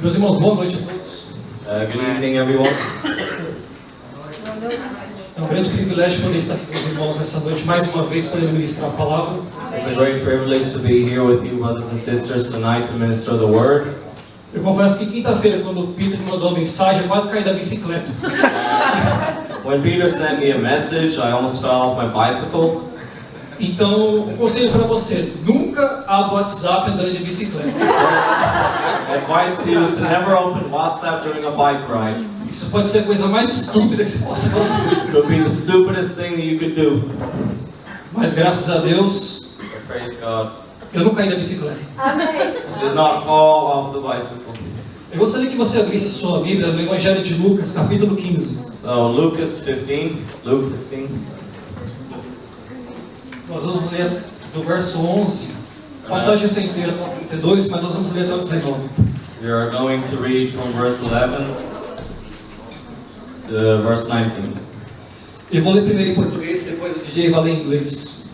Meus irmãos, boa noite a todos. Good evening, everyone. É um grande privilégio poder estar aqui com os irmãos nessa noite, mais uma vez, para ministrar a palavra. It's a great privilege to be here with you, brothers and sisters, tonight to minister the word. Eu confesso que quinta-feira, quando o Peter me mandou a mensagem, eu quase caí da bicicleta. When Peter sent me a message, I almost fell off my bicycle. Então, um conselho para você: nunca abra o WhatsApp andando de bicicleta. Advice to you is to never open WhatsApp during a bike ride. Isso pode ser a coisa mais estúpida que você possa fazer. It could be the stupidest thing that you could do. Mas graças a Deus, But praise God, eu não caí da bicicleta. I did not fall off the bicycle. Eu gostaria que você abrisse a sua Bíblia no Evangelho de Lucas, capítulo 15. So Luke 15. Nós vamos ler do verso 11, passagem essa inteira para 32, mas nós vamos ler até o 19. We are going to read from verse 11 to verse 19. Eu vou ler primeiro em português, depois o DJ vai ler em inglês.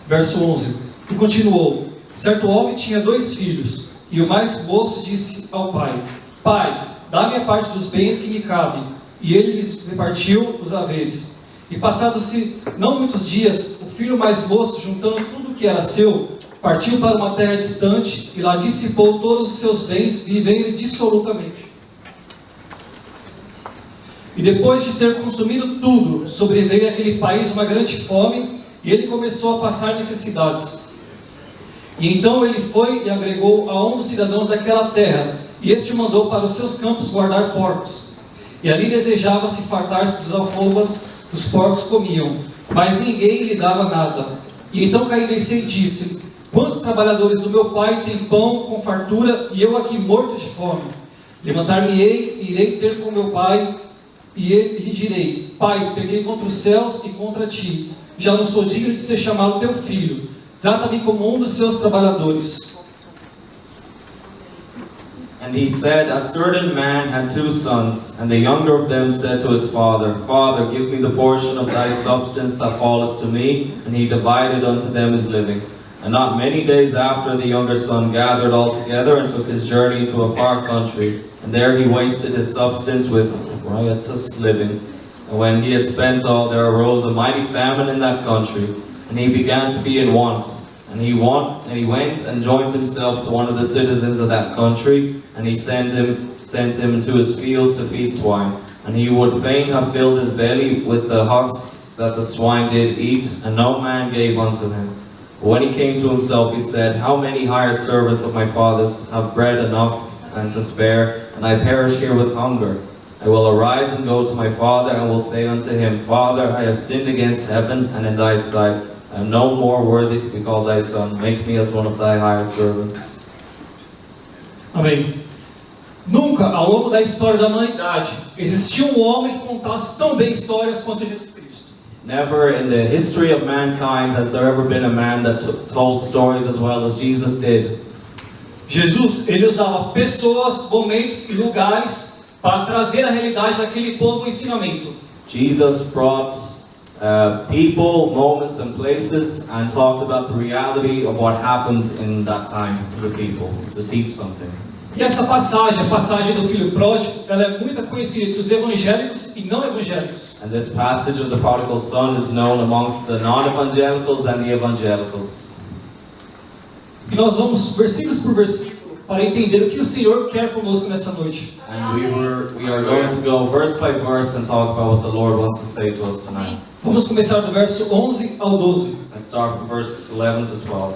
Verso 11. E continuou: certo homem tinha 2 filhos, e o mais moço disse ao pai: Pai, dá-me a parte dos bens que me cabe. E ele lhes repartiu os haveres. E passados-se não muitos dias, o filho mais moço, juntando tudo o que era seu, partiu para uma terra distante e lá dissipou todos os seus bens, vivendo dissolutamente. E depois de ter consumido tudo, sobreveio àquele país uma grande fome, e ele começou a passar necessidades. E então ele foi e agregou a um dos cidadãos daquela terra, e este mandou para os seus campos guardar porcos. E ali desejava-se fartar-se dos alfobas, os porcos comiam, mas ninguém lhe dava nada. E então caindo em si disse: quantos trabalhadores do meu pai têm pão com fartura, e eu aqui morto de fome? Levantar-me-ei e irei ter com meu pai, e lhe direi: Pai, peguei contra os céus e contra ti, já não sou digno de ser chamado teu filho, trata-me como um dos seus trabalhadores. And he said, a certain man had 2 sons, and the younger of them said to his father, Father, give me the portion of thy substance that falleth to me. And he divided unto them his living. And not many days after, the younger son gathered all together and took his journey to a far country. And there he wasted his substance with riotous living. And when he had spent all, there arose a mighty famine in that country, and he began to be in want. And he went and joined himself to one of the citizens of that country, and he sent him into his fields to feed swine. And he would fain have filled his belly with the husks that the swine did eat, and no man gave unto him. But when he came to himself, he said, How many hired servants of my father's have bread enough and to spare, and I perish here with hunger? I will arise and go to my father, and will say unto him, Father, I have sinned against heaven and in thy sight. I am no more worthy to be called thy son. Make me as one of thy hired servants. Amém. Nunca, ao longo da história da humanidade, existiu um homem que contasse tão bem histórias quanto Jesus Cristo. Never in the history of mankind has there ever been a man that told stories as well as Jesus did. Jesus, ele usava pessoas, momentos e lugares para trazer à realidade daquele povo o ensinamento. Jesus brought people, moments and places, and talked about the reality of what happened in that time to the people, to teach something. E essa passagem, a passagem do filho pródigo, ela é muito conhecida entre os evangélicos e não evangélicos. And this passage of the prodigal son is known amongst the non-evangelicals and the evangelicals. E nós vamos versículos por versículo para entender o que o Senhor quer conosco nessa noite. And we are going to go verse by verse and talk about what the Lord wants to say to us tonight. Vamos começar do verso 11 ao 12. Let's start from verse 11 to 12.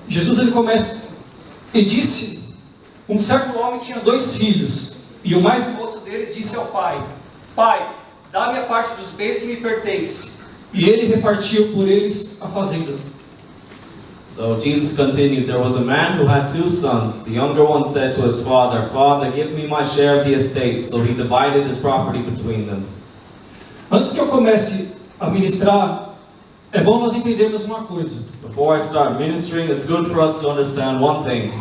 Jesus ele começa e disse: um certo homem tinha 2 filhos, e o mais moço deles disse ao pai: Pai, dá-me a parte dos bens que me pertence. E ele repartiu por eles a fazenda. So Jesus continued, there was a man who had 2 sons. The younger one said to his father, Father, give me my share of the estate. So he divided his property between them. Antes que eu comece a ministrar, é bom nós entendermos uma coisa. Before I start ministering, it's good for us to understand one thing.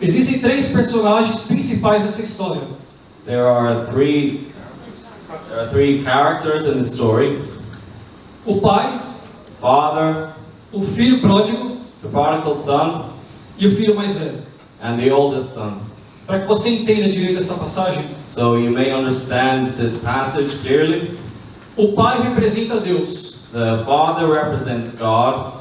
Existem 3 personagens principais nessa história. There are three characters in the story. O pai, Father, o filho pródigo the prodigal son, e o filho mais velho. and the oldest son. Para que você entenda direito essa passagem, So you may understand this passage clearly. o pai representa Deus, The father represents God.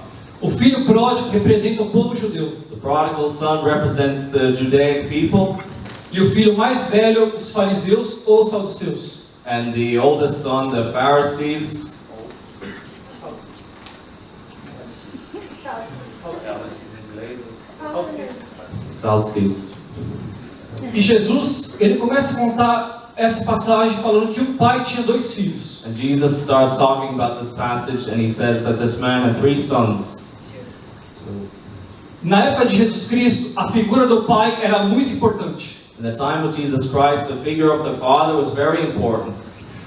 o filho pródigo representa o povo judeu, The prodigal son represents the Judaic people. e o filho mais velho, os fariseus ou os saduceus. And the oldest son, the Pharisees. Sadducees. E Jesus, ele começa a contar essa passagem falando que o pai tinha 2 filhos. And Jesus starts talking about this passage, and he says that this man had 3 sons. Na época de Jesus Cristo, a figura do pai era muito importante. In the time of Jesus Christ, the figure of the father was very important.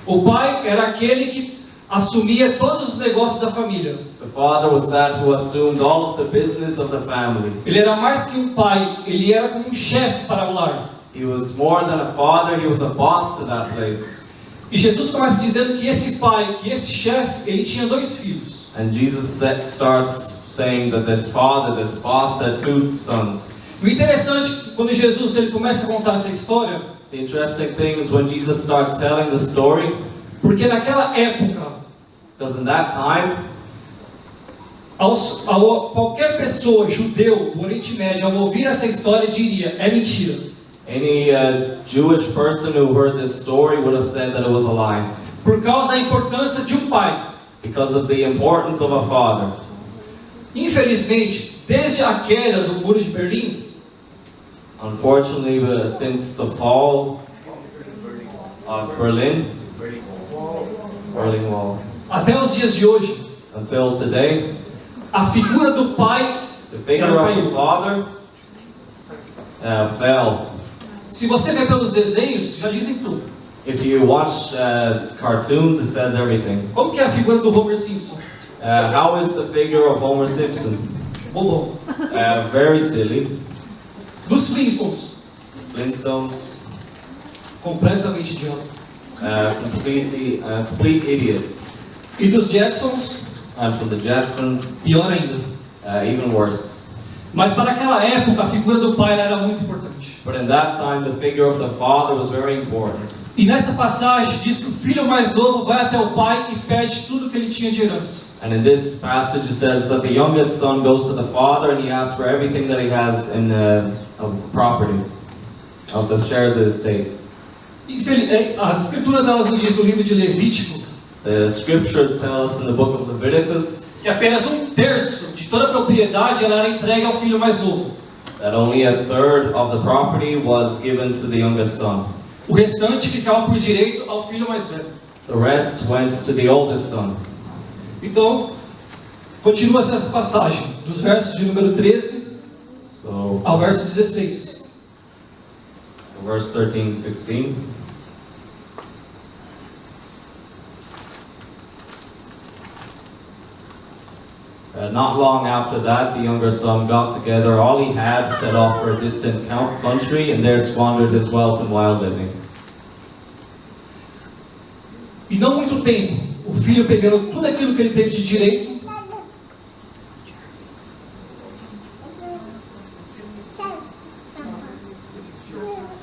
O pai era aquele que assumia todos os negócios da família. The father was that who assumed all of the business of the family. Ele era mais que um pai, ele era como um chefe para o lar. He was more than a father, he was a boss to that place. E Jesus começa dizendo que esse pai, que esse chefe, ele tinha 2 filhos. And Jesus starts saying that this father, this boss, had 2 sons. O interessante, quando Jesus ele começa a contar essa história, The interesting thing is when Jesus starts telling the story, porque naquela época, because in that time, qualquer pessoa, judeu, do Oriente Médio, ao ouvir essa história, diria, é mentira. any Jewish person who heard this story would have said that it was a lie. Por causa da importância de um pai. Because of the importance of a father. Infelizmente, desde a queda do Muro de Berlim, Unfortunately, since the fall of Berlin Wall, até os dias de hoje, until today, a figura do pai the figure of the father fell. Se você vê pelos desenhos, já dizem tudo. If you watch cartoons, it says everything. Como que é a figura do Homer Simpson? How is the figure of Homer Simpson? Bobão. Very silly. Dos Flintstones, Flintstones, completamente idiota. complete idiot. E dos Jetsons, And from the Jetsons, pior ainda. even worse. Mas para aquela época, a figura do pai era muito importante. But in that time, the figure of the father was very important. E nessa passagem diz que o filho mais novo vai até o pai e pede tudo que ele tinha de herança. And in this passage, it says that the youngest son goes to the father and he asks for everything that he has in of the property, of the share of the estate. As escrituras elas nos dizem no livro de Levítico The scriptures tell us in the book of Leviticus que apenas 1/3 de toda a propriedade ela era entregue ao filho mais novo. that only 1/3 of the property was given to the youngest son. O restante ficava por direito ao filho mais velho. The rest went to the oldest son. Então, continua essa passagem, dos versos de número 13 So, ao verso 16. verse 13, 16. Not long after that, the younger son got together all he had, set off for a distant country, and there squandered his wealth in wild living. E não muito tempo, o filho pegando tudo aquilo que ele teve de direito,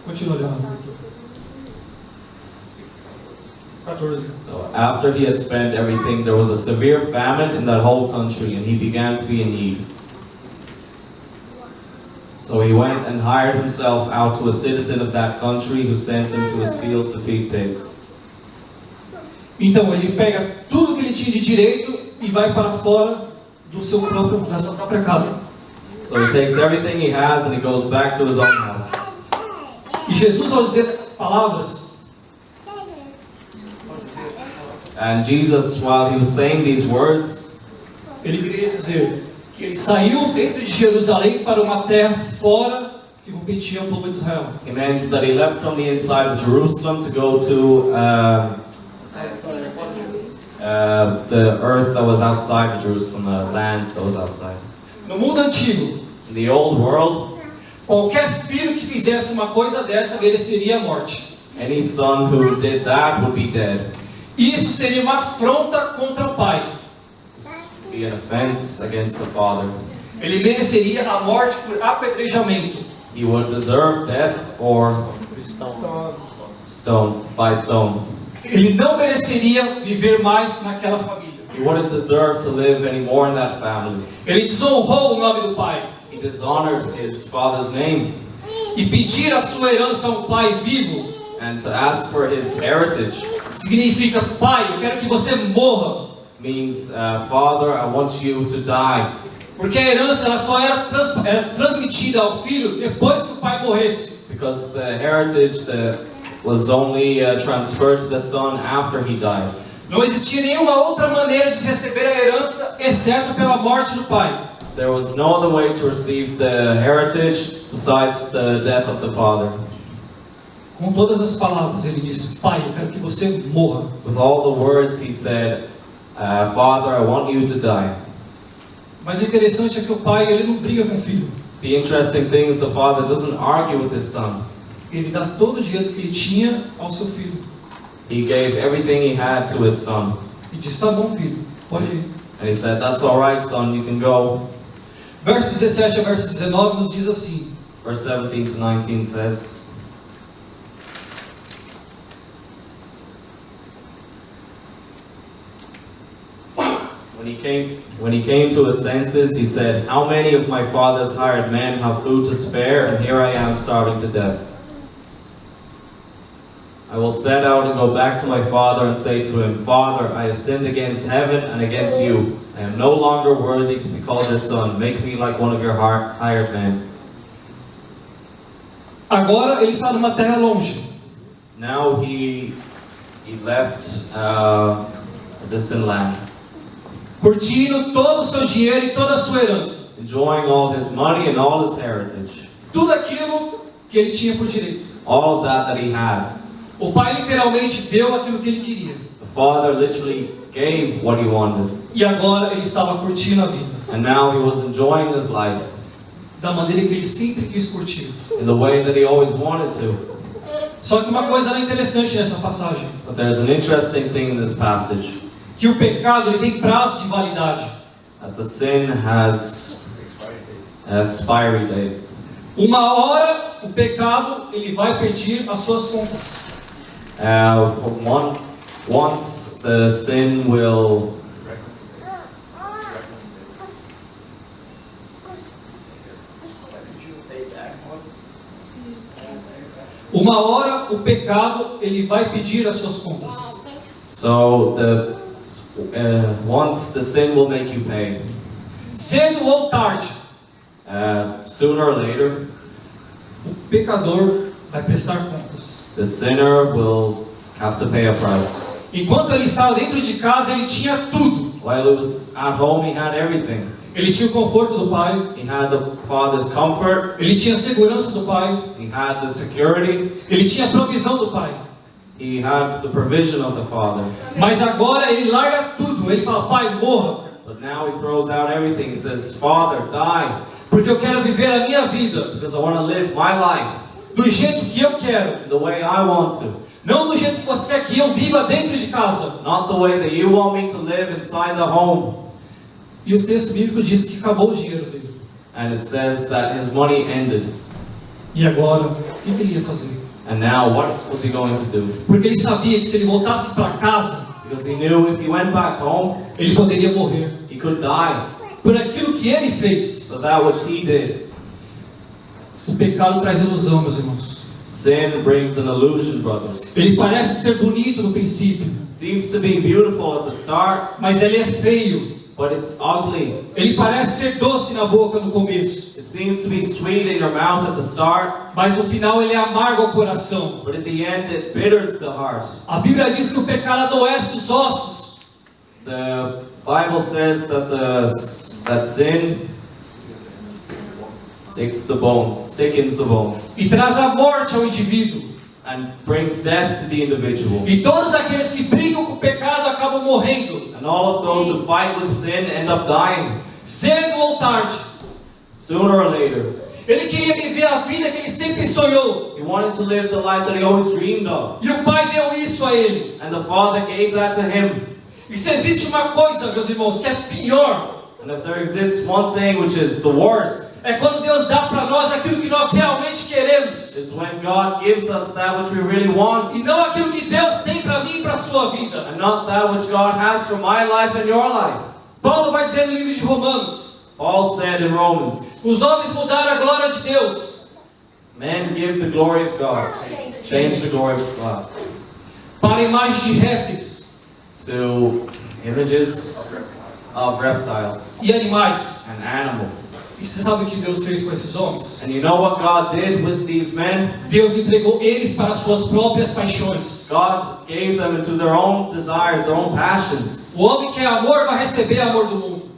continua olhando. 14. So after he had spent everything, there was a severe famine in that whole country, and he began to be in need. So he went and hired himself out to a citizen of that country, who sent him to his fields to feed pigs. Então ele pega tudo que ele tinha de direito e vai para fora da sua própria casa. So he takes everything he has and he goes back to his own house. E Jesus, ao dizer essas palavras, And Jesus, while he was saying these words, ele queria dizer que ele saiu dentro de Jerusalém para uma terra fora que competia ao povo de Israel. he meant that he left from the inside of Jerusalem to go to the earth that was outside of Jerusalem, the land that was outside. No mundo antigo, In the old world, qualquer filho que fizesse uma coisa dessa mereceria a morte. any son who did that would be dead. E isso seria uma afronta contra o pai. be an offense against the father. Ele mereceria a morte por apedrejamento. He would deserve death or by stone. Ele não mereceria viver mais naquela família. He wouldn't deserve to live anymore in that family. Ele desonrou o nome do pai. He dishonored his father's name. E pedir a sua herança a um pai vivo And to ask for his heritage significa: pai, eu quero que você morra. means, Father, I want you to die. Porque a herança ela só era transmitida ao filho depois que o pai morresse. Because the heritage that was only transferred to the son after he died. Não existia nenhuma outra maneira de se receber a herança exceto pela morte do pai. There was no other way to receive the heritage besides the death of the father. Com todas as palavras ele disse: pai, eu quero que você morra. With all the words he said, Father, I want you to die. Mas o interessante é que o pai ele não briga com o filho. The interesting thing is the father doesn't argue with his son. Ele dá todo o dinheiro que ele tinha ao seu filho. He gave everything he had to his son. E disse: tá bom, filho, pode ir. And he said, that's all right, son, you can go. Verso 17 a verso 19 nos diz assim: Verse 17 to 19 says, When he came to his senses, he said, how many of my father's hired men have food to spare, and here I am starving to death? I will set out and go back to my father and say to him, Father, I have sinned against heaven and against you. I am no longer worthy to be called your son. Make me like one of your hired men. Agora ele está numa terra longe. Now he left a distant land, Curtindo todo o seu dinheiro e toda a sua herança. enjoying all his money and all his heritage. Tudo aquilo que ele tinha por direito. All of that he had. O pai literalmente deu aquilo que ele queria. The father literally gave what he wanted. E agora ele estava curtindo a vida. And now he was enjoying his life Da maneira que ele sempre quis curtir. in the way that he always wanted to. Só que uma coisa era interessante nessa passagem. But there's an interesting thing in this passage. Que o pecado ele tem prazo de validade. That the sin has an expiry date. Uma hora o pecado ele vai pedir as suas contas. Once the sin will Uma hora o pecado ele vai pedir as suas contas. So once the sin will make you pay. Cedo ou tarde, Sooner or later, o pecador vai prestar contas. the sinner will have to pay a price. Enquanto ele estava dentro de casa, ele tinha tudo. While he was at home, he had everything. Ele tinha o conforto do pai, He had the father's comfort. ele tinha a segurança do pai, He had the security. ele tinha a provisão do pai. He had the provision of the father. Mas agora ele larga tudo. Ele fala: pai, morra, But now he throws out everything. He says, Father, die, porque eu quero viver a minha vida because I want to live my life do jeito que eu quero, the way I want to. não do jeito que você quer que eu viva dentro de casa. Not the way that you want me to live inside the home. E o texto bíblico diz que acabou o dinheiro dele. And it says that his money ended. E agora, o que ele ia fazer? And now what was he going to do? Porque ele sabia que se ele voltasse para casa, Because he knew if he went back home, ele poderia morrer he could die. por aquilo que ele fez. So that which he did. O pecado traz ilusão, meus irmãos. Sin brings an illusion, brothers. Ele parece ser bonito no princípio, Seems to be beautiful at the start, mas ele é feio. but it's ugly. Ele parece ser doce na boca no começo, It seems to be sweet in your mouth at the start, mas no final ele é amargo ao coração. but at the end it bitters the heart. A Bíblia diz que o pecado adoece os ossos. The Bible says that sin sickens the bones, E traz a morte ao indivíduo. and brings death to the individual. E todos aqueles que brigam com o pecado acabam morrendo, And all of those who fight with sin end up dying, cedo ou tarde. sooner or later. Ele queria viver a vida que ele sempre sonhou. He wanted to live the life that he always dreamed of, E o pai deu isso a ele. and the Father gave that to him. E se existe uma coisa, meus irmãos, que é pior, And if there exists one thing which is the worst, é quando Deus dá para nós aquilo que nós realmente queremos, is when God gives us that which we really want, e não aquilo que Deus tem para mim e para a sua vida. and not that which God has for my life and your life. Paulo vai dizer no livro de Romanos: Paul said in Romans, os homens mudaram a glória de Deus men give the glory of God, change the glory of God, para a imagem de répteis to images of reptiles e animais. and animals. E você sabe o que Deus fez com esses homens? And you know what God did with these men? Deus entregou eles para suas próprias paixões. God gave them into their own desires, their own passions. O homem que é amor vai receber amor do mundo.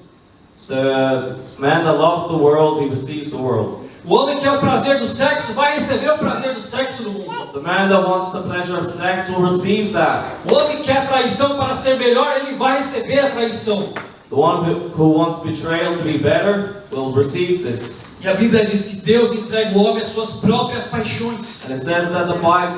The man that loves the world, he receives the world. O homem que é o prazer do sexo vai receber o prazer do sexo do mundo. The man that wants the pleasure of sex will receive that. O homem que quer traição para ser melhor, ele vai receber a traição. The one who wants betrayal to be better will receive this. E a Bíblia diz que Deus entrega o homem às suas próprias paixões. And it says that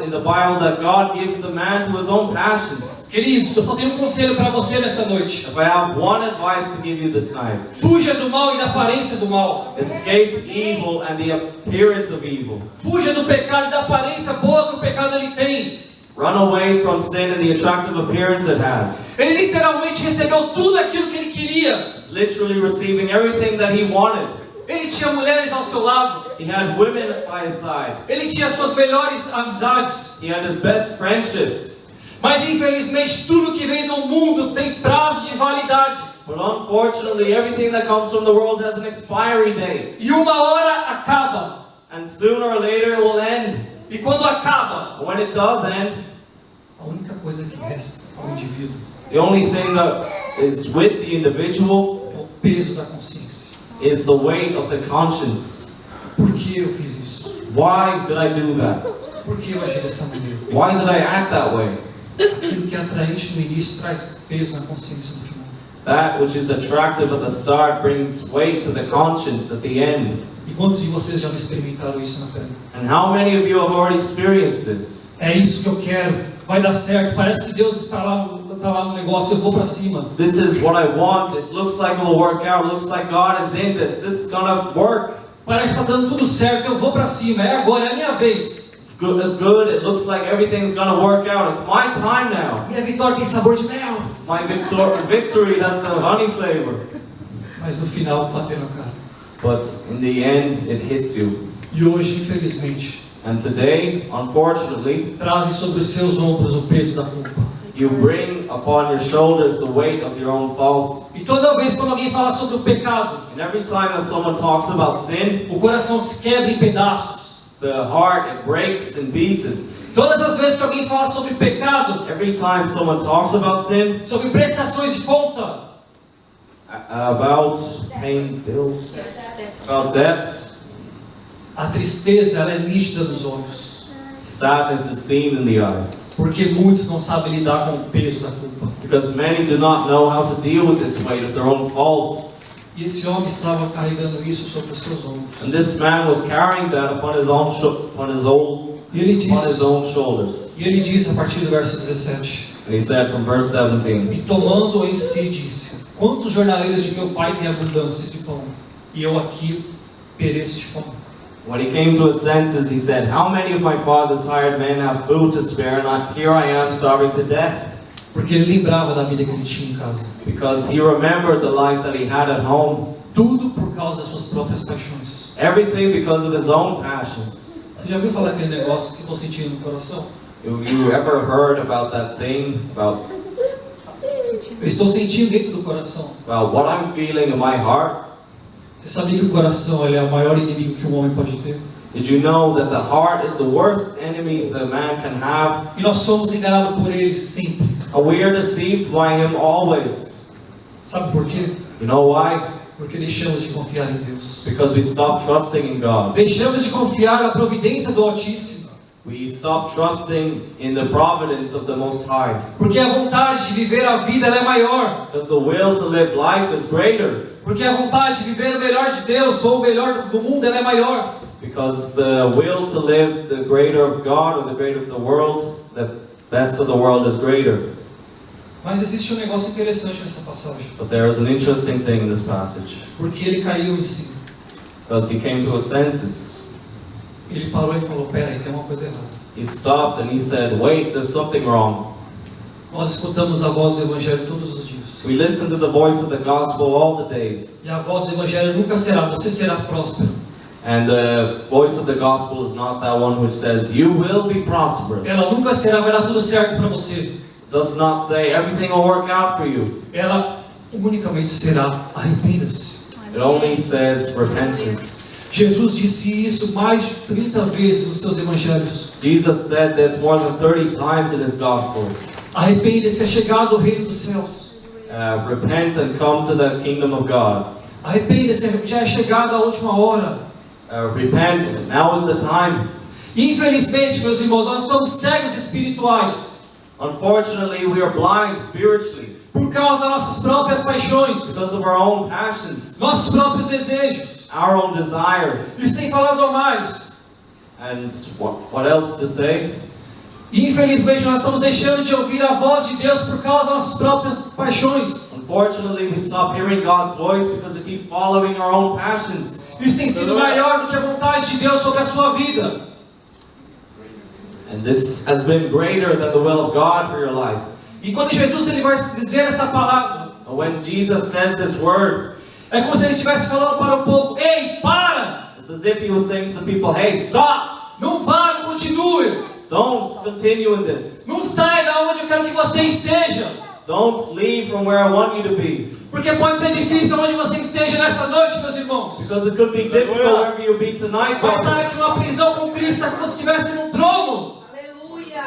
in the Bible that God gives the man to his own passions. Queridos, eu só tenho um conselho para você nessa noite. If I have one advice to give you this night, Fuja do mal e da aparência do mal. escape evil and the appearance of evil. Fuja do pecado e da aparência boa que o pecado ele tem. Run away from sin and the attractive appearance it has. Ele literalmente recebeu tudo aquilo que ele queria. It's literally receiving everything that he wanted. Ele tinha mulheres ao seu lado. He had women by his side. Ele tinha suas melhores amizades. He had his best friendships. Mas infelizmente tudo que vem do mundo tem prazo de validade. But unfortunately, everything that comes from the world has an expiry date. E uma hora acaba. And sooner or later it will end. E quando acaba, When it does end, a única coisa que resta ao indivíduo the only thing that is with the individual é o peso da consciência. is the weight of the conscience. Por que eu fiz isso? Why did I do that? Por que eu agi dessa maneira? Why did I act that way? Aquilo que é atraente no início traz peso na consciência no final. That which is attractive at the start brings weight to the conscience at the end. E quantos de vocês já experimentaram isso na pele? And how many of you have already experienced this? É isso que eu quero. Vai dar certo. Parece que Deus está lá no negócio. Eu vou para cima. This is what I want. It looks like it will work out. It looks like God is in this. This is gonna work. Parece que está dando tudo certo. Eu vou para cima. É agora. É a minha vez. It's good. It's good. It looks like everything's gonna work out. It's my time now. Minha vitória tem sabor de mel. My victory has the honey flavor. Mas no final bateu na cara. But in the end, it hits you. E hoje, infelizmente, And today, unfortunately, trazem sobre os seus ombros o peso da culpa. you bring upon your shoulders the weight of your own fault. E toda vez quando alguém fala sobre o pecado, And every time that someone talks about sin, o coração se quebra em pedaços. the heart, it breaks in pieces. Todas as vezes que alguém fala sobre pecado, Every time someone talks about sin, sobre prestações de conta, about paying bills, about debts, a tristeza ela é nítida nos olhos. sadness is seen in the eyes. Porque muitos não sabem lidar com o peso da culpa. Because many do not know how to deal with this weight of their own fault. E esse homem estava carregando isso sobre os seus ombros. And this man was carrying that upon his own E ele shoulders. diz a partir do verso 17. And he said from verse 17, E tomando em si disse: quantos jornaleiros de meu pai têm abundância de pão, e eu aqui pereço de fome. when he came to his senses, he said, how many of my father's hired men have food to spare, and here I am starving to death? Porque ele lembrava da vida que ele tinha em casa. Because he remembered the life that he had at home. Tudo por causa das suas próprias paixões. Everything because of his own passions. Você já ouviu falar aquele negócio que estou sentindo no coração? Have you ever heard about that thing, about Eu estou sentindo dentro do coração. what I'm feeling in my heart? Você sabia que o coração ele é o maior inimigo que um homem pode ter? Did you know that the heart is the worst enemy that man can have? E nós somos enganados por ele sempre. And we are deceived by him always. Sabe por quê? You know why? Porque deixamos de confiar em Deus. Because we stop trusting in God. Deixamos de confiar na providência do Altíssimo. We stop trusting in the providence of the Most High. Porque a vontade de viver a vida ela é maior. Because the will to live life is greater. Porque a vontade de viver o melhor de Deus ou o melhor do mundo ela é maior. Because the will to live the greater of God or the greater of the world, the best of the world is greater. Mas existe um negócio interessante nessa passagem. But there is an interesting thing in this passage. Porque ele caiu em si. Because he came to his senses. Ele parou e falou, peraí, tem uma coisa errada. He stopped and he said, wait, there's something wrong. Nós escutamos a voz do Evangelho todos os dias. We listen to the voice of the gospel all the days. E a voz do Evangelho nunca será, você será próspero. And the voice of the gospel is not that one which says, you will be prosperous. Ela nunca será, vai dar tudo certo para você. It does not say, everything will work out for you. Ela unicamente será, arrependa-se. It only says repentance. Jesus disse isso mais de 30 vezes nos seus evangelhos. Jesus said this more than 30 times in his gospels. Arrependa-se, é chegado o reino dos céus. Repent and come to the kingdom of God. Arrependa-se, já é chegada a última hora. Repent, now is the time. Infelizmente, meus irmãos, nós estamos cegos espirituais. Unfortunately, we are blind spiritually. Por causa das nossas próprias paixões. Because of our own passions. Nossos próprios desejos. Our own desires. Eles têm falado a mais. And what else to say? Infelizmente, nós estamos deixando de ouvir a voz de Deus por causa das nossas próprias paixões. Unfortunately, we stop hearing God's voice because we keep following our own passions. Isso tem sido maior do que a vontade de Deus sobre a sua vida. And this has been greater than the will of God for your life. E quando Jesus ele vai dizer essa palavra, And when Jesus says this word, é como se ele estivesse falando para o povo: ei, para! it's as if he was saying to the people, hey, stop! Não vá, não continue! Don't continue in this. Não saia da onde eu quero que você esteja! Don't leave from where I want you to be. Porque pode ser difícil onde você esteja nessa noite, meus irmãos. Because it could be difficult wherever you be tonight. Mas sabe que uma prisão com Cristo é como se estivesse num trono. Aleluia.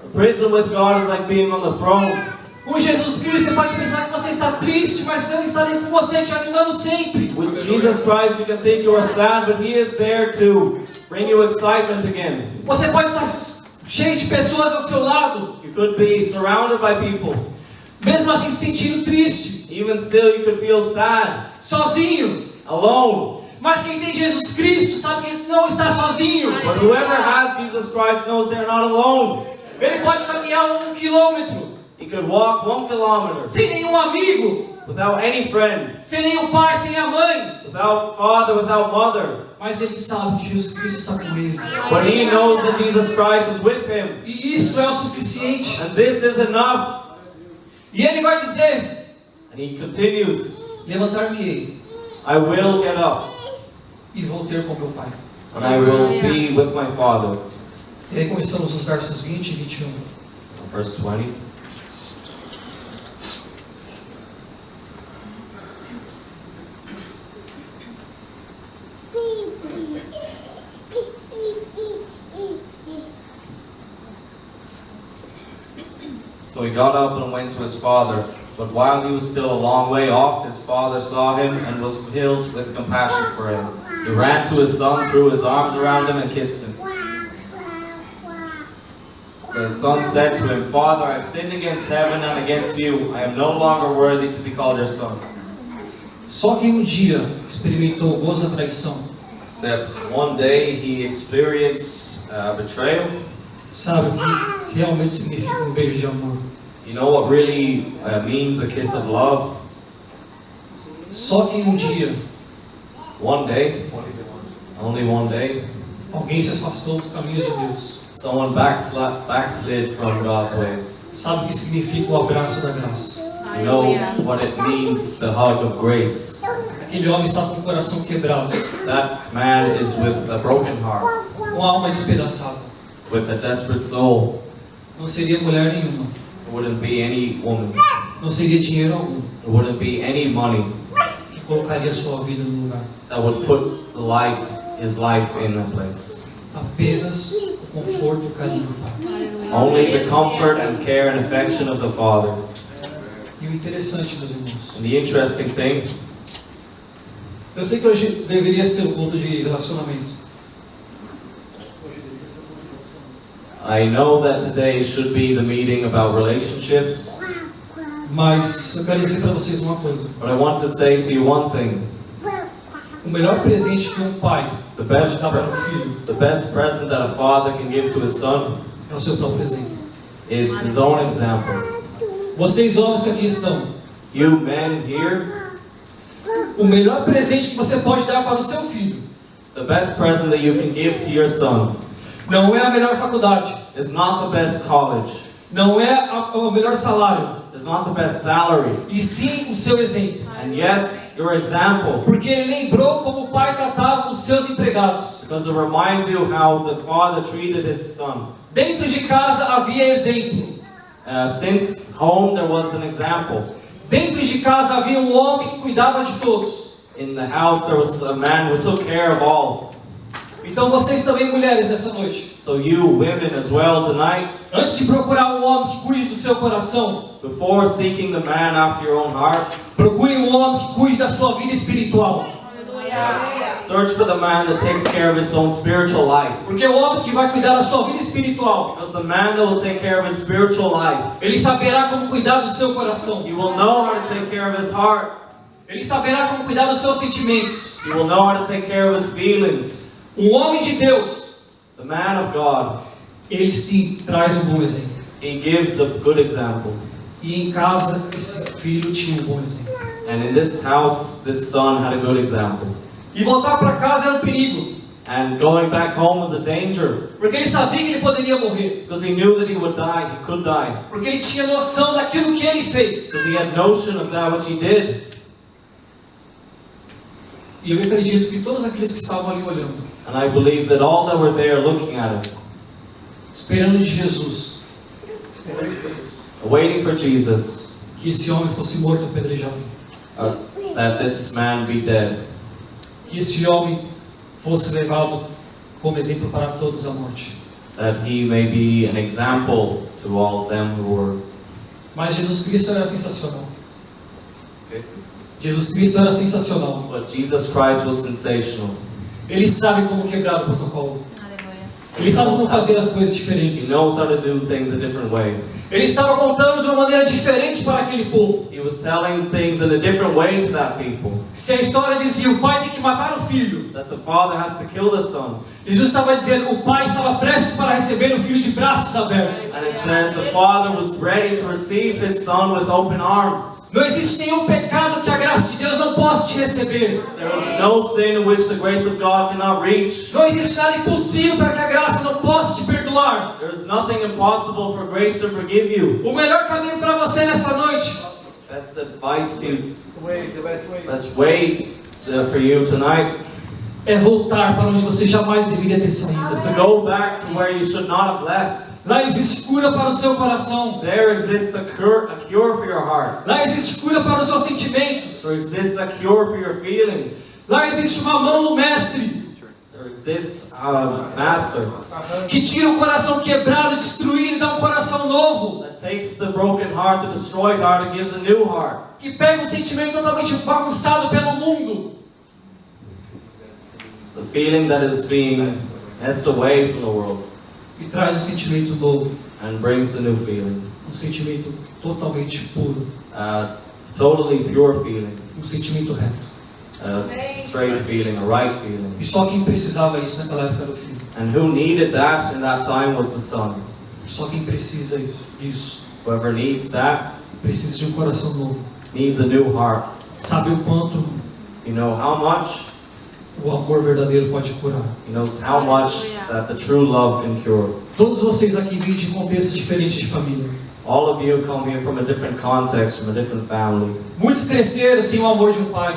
A prison with God is like being on the throne. Com Jesus Cristo, você pode pensar que você está triste, mas Ele está ali com você, te animando sempre. With Jesus Christ, you can think you are sad, but He is there to bring you excitement again. Você pode estar cheio de pessoas ao seu lado. You could be surrounded by people. Mesmo assim se sentindo triste. Even still, you could feel sad, Sozinho. alone. Mas quem tem Jesus Cristo sabe que ele não está sozinho. But whoever has Jesus Christ knows they're not alone. Ele pode caminhar 1 quilômetro. He could walk 1 kilometer Sem nenhum amigo. without any friend, Sem nenhum pai, sem a mãe. without father, without mother. Mas ele sabe que Jesus Cristo está com ele. But he knows that Jesus Christ is with him. E isto é o suficiente. And this is enough. E ele vai dizer: And he continues, levantar-me-ei I will get up e vou ter com meu pai. and I will be with my Father. E aí começamos os versos 20 e 21. Verse 20. So he got up and went to his father. But while he was still a long way off, his father saw him and was filled with compassion for him. He ran to his son, threw his arms around him, and kissed him. The son said to him, Father, I have sinned against heaven and against you. I am no longer worthy to be called your son. Só quem dia experimentou o gozo da traição Except one day he experienced betrayal. sabe o que realmente significa beijo de amor. You know what really means a kiss of love? Só quem dia One day, only one day, alguém se afastou dos caminhos de Deus someone backslid from God's ways. sabe o que significa o abraço da graça. You know what it means, the hug of grace. Aquele homem está com o coração quebrado, That man is with a broken heart, com a alma despedaçada. with a desperate soul. Não seria mulher nenhuma, It wouldn't be any woman. não seria dinheiro algum It wouldn't be any money que colocaria sua vida no lugar. that would put his life in a place. Apenas o conforto e o carinho do Pai. Only the comfort and care and affection of the Father. E o interessante, meus irmãos, And the interesting thing, eu sei que hoje deveria ser o culto de relacionamento, I know that today should be the meeting about relationships, mas eu quero dizer para vocês uma coisa. but I want to say to you one thing. O melhor presente que um pai The pode best, dar para um filho the best present that a father can give to his son é o seu próprio exemplo. is his own example. Vocês homens que aqui estão, You men here, o melhor presente que você pode dar para o seu filho the best present that you can give to your son não é a melhor faculdade, is not the best college, não é o melhor salário, is not the best salary, e sim o seu exemplo. and yes, your example, Porque ele lembrou como o pai tratava os seus empregados. because it reminds you how the father treated his son. Dentro de casa havia exemplo. Since home there was an example. Dentro de casa havia um homem que cuidava de todos. In the house there was a man who took care of all. Então vocês também, mulheres, nessa noite, So you women as well tonight, antes de procurar um homem que cuide do seu coração, before seeking the man after your own heart, procure um homem que cuide da sua vida espiritual. search for the man that takes care of his own spiritual life. Porque o homem que vai cuidar da sua vida espiritual, Because the man that will take care of his spiritual life, ele saberá como cuidar do seu coração. he will know how to take care of his heart. Ele saberá como cuidar dos seus sentimentos. He will know how to take care of his feelings. Um homem de Deus, The man of God, ele sim traz um bom exemplo. he gives a good example. E em casa, esse filho tinha um bom exemplo. And in this house, this son had a good example. E voltar para casa era um perigo. And going back home was a danger. Porque ele sabia que ele poderia morrer. Because he knew that he would die, he could die. Porque ele tinha noção daquilo que ele fez. Because he had notion of that which he did. E eu acredito que todos aqueles que estavam ali olhando, And I believe that all that were there looking at him, esperando de Jesus, waiting for Jesus, que esse homem fosse morto apedrejado. that this man be dead. Que esse homem fosse levado como exemplo para todos à morte. That he may be an example to all of them who were. Mas Jesus Cristo era sensacional. Okay. Jesus Cristo era sensacional. But Jesus Christ was sensational. Ele sabe como quebrar o protocolo. Ele sabe como fazer as coisas He diferentes. knows how to do things a different way. Ele estava contando de uma maneira diferente para aquele povo. He was telling things in a different way to that people. Se a história dizia o pai tem que matar o filho, That the father has to kill the son. Jesus estava dizendo o pai estava prestes para receber o filho de braços abertos. And it says the father was ready to receive his son with open arms. Não existe nenhum pecado que a graça de Deus não possa te receber. There was no sin in which the grace of God cannot reach. Não existe nada impossível para que a graça não possa te perdoar. There's nothing impossible for grace to forgive you. O melhor caminho para você nessa noite Best advice best way for you tonight é voltar para onde você jamais deveria ter saído. is to go back to where you should not have left. Lá existe cura para o seu coração. There exists a cure for your heart. Lá existe cura para os seus sentimentos. There exists a cure for your feelings. Lá existe uma mão do mestre There exists a master que tira o coração quebrado, destruído e dá um coração novo. that takes the broken heart, the destroyed heart, and gives a new heart. Que pega um sentimento totalmente bagunçado pelo mundo The feeling that is being messed away from the world e traz um sentimento novo, and brings the new feeling. um sentimento totalmente puro, A totally pure feeling. um sentimento reto. A straight feeling, a right feeling. E só quem precisava isso naquela época era o filho. And who needed that in that time was the son. Só quem precisa disso Whoever needs that precisa de um coração novo. needs a new heart. Sabe o quanto You know how much? o amor verdadeiro pode curar. He knows how much that the true love can cure. Todos vocês aqui vêm de contextos diferentes de família. All of you come here from a different context, from a different family. Muitos cresceram sem o amor de um pai.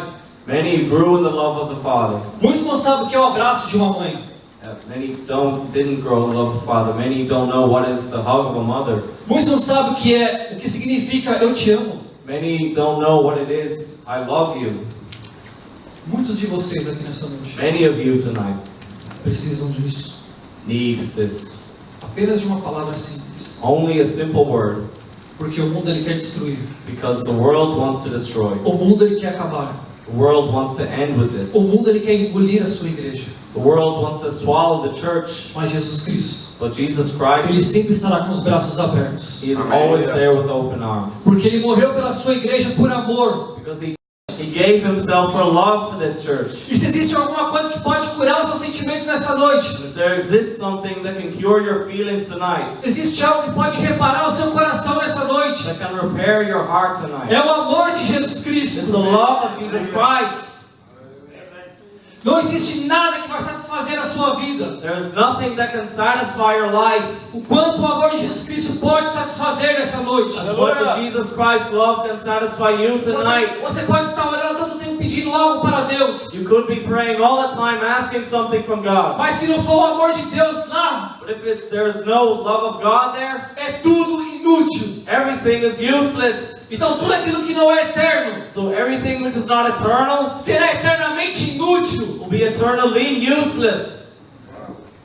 Many grew in the love of the Father. Muitos não sabem o que é o abraço de uma mãe. Many didn't grow in the love of the Father. Many don't know what is the hug of a mother. Muitos não sabem o que significa eu te amo. Many don't know what it is, I love you. Muitos de vocês aqui nessa noite Many of you tonight precisam disso. need this. Apenas de uma palavra simples. Only a simple word, Porque o mundo ele quer destruir. because the world wants to destroy. O mundo ele quer acabar. The world wants to end with this. O mundo ele quer engolir a sua igreja. The world wants to swallow the church, Mas Jesus Cristo, but Jesus ele Christ, sempre estará com os braços abertos. He is always there with open arms. Porque ele morreu pela sua igreja por amor. Because He He gave himself for love for this church. E se existe alguma coisa que pode curar os seus sentimentos nessa noite, If there exists something that can cure your feelings tonight, se existe algo que pode reparar o seu coração nessa noite, that can repair your heart tonight, é o amor de Jesus it's Cristo. the love of Jesus Christ. Não existe nada que vai satisfazer a sua vida. There's nothing that can satisfy your life O quanto o amor de Jesus Cristo pode satisfazer nessa noite. as much as Jesus Christ's love can satisfy you tonight. Você pode estar orando todo tempo pedindo algo para Deus, You could be praying all the time asking something from God. mas se não for o amor de Deus lá, But if there's no love of God there, é tudo inútil. everything is useless. Então tudo aquilo que não é eterno So everything which is not eternal será eternamente inútil. will be eternally useless.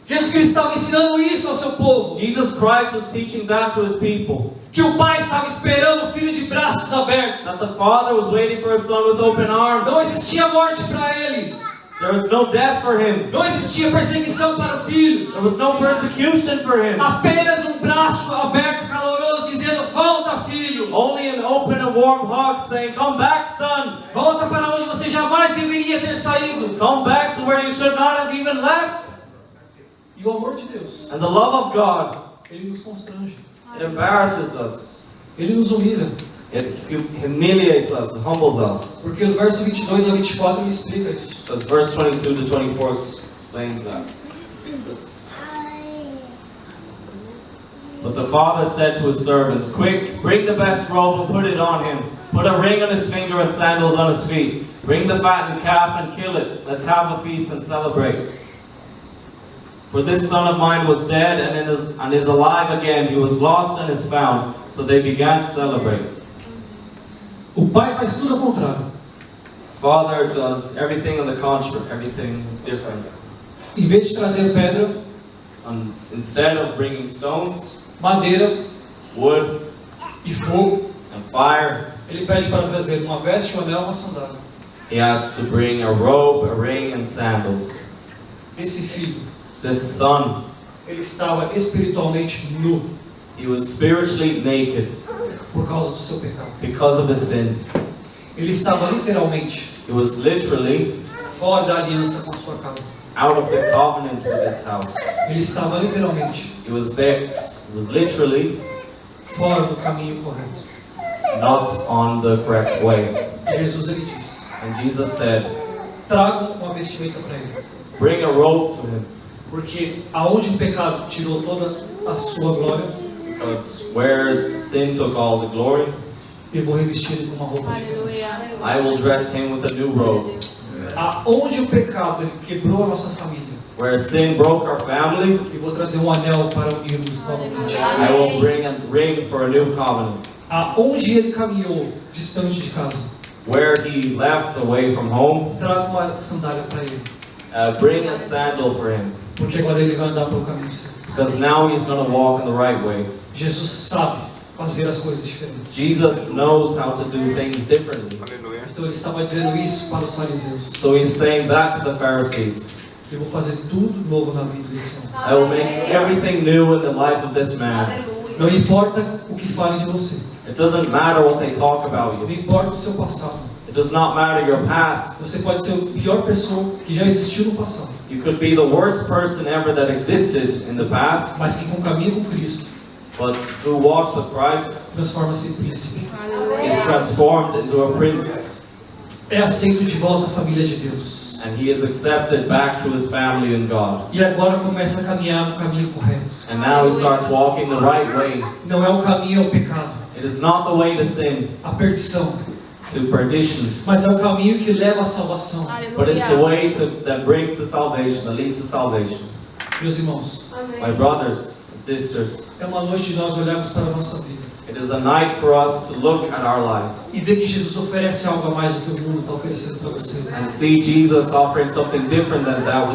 Jesus Cristo estava ensinando isso ao seu povo, Jesus Christ was teaching that to his people. que o pai estava esperando o filho de braços abertos. That the father was waiting for his son with open arms. Não existia morte para ele, There was no death for him. não existia perseguição para o filho, There was no persecution for him. apenas um braço aberto caloroso dizendo: volta, filho, Only an open and warm hug saying, "Come back, son. volta para onde você jamais deveria ter saído. Come back to where you should not have even left." E o amor de Deus, And the love of God, ele nos constrange, it embarrasses us. ele nos humilha, It humiliates us, it humbles us. porque no verso 22 ao 24 ele explica isso. Because verse 22 to 24 explains that. But the father said to his servants, "Quick, bring the best robe and put it on him. Put a ring on his finger and sandals on his feet. Bring the fattened calf and kill it. Let's have a feast and celebrate. For this son of mine was dead and is alive again. He was lost and is found." So they began to celebrate. O pai faz tudo ao contrário. Father does everything on the contrary, everything different. Em vez de trazer pedra, And instead of bringing stones, madeira wood, e fogo, and fire, ele pede para trazer uma veste, um anel e uma sandália. he has to bring a robe, a ring, and sandals. Esse filho, This son, ele estava espiritualmente nu he was spiritually naked por causa do seu pecado. because of his sin. Ele estava literalmente He was literally fora da aliança com sua casa. out of the covenant with his house. Ele estava literalmente He was there. He was literally fora do caminho correto. not on the correct way. E Jesus ele disse: And Jesus said, tragam uma vestimenta para ele, "Bring a robe to him, porque aonde o pecado tirou toda a sua glória, because where sin took all the glory, eu vou revestir ele com uma roupa diferente. I will dress him with a new robe. Aonde o pecado ele quebrou a nossa família, Where sin broke our family, eu vou trazer um anel para unirmos novamente. I will bring a ring for a new covenant. Aonde ele caminhou distante de casa, Where he left away from home, traga uma sandália para ele, bring a sandal for him, porque agora ele vai andar pelo caminho certo. because now he's going to walk in the right way. Jesus sabe fazer as coisas diferentes. Jesus knows how to do things differently. Então ele estava dizendo isso para os fariseus: So he's saying that to the Pharisees. eu vou fazer tudo novo na vida desse homem. I will make everything new in the life of this man. Não importa o que falem de você, It doesn't matter what they talk about não you. importa o seu passado. It does not matter your past. Você pode ser a pior pessoa que já existiu no passado, You could be the worst person ever that existed in the past, mas que com o caminho com Cristo but who walks with Christ transforma-se em príncipe. is transformed into a prince, É aceito de volta à família de Deus. and he is accepted back to his family in God. E agora começa a caminhar no caminho correto. And now he starts walking the right way. Não é o caminho ao pecado, It is not the way to sin, à perdição, to perdition, mas é o caminho que leva à salvação. but it's the way that brings to salvation, that leads to salvation. Meus irmãos, My brothers and sisters, é uma noite de nós olharmos para a nossa vida it is a night for us to look at our lives e ver que Jesus oferece algo a mais do que o mundo está oferecendo para você. and see Jesus offering something different than that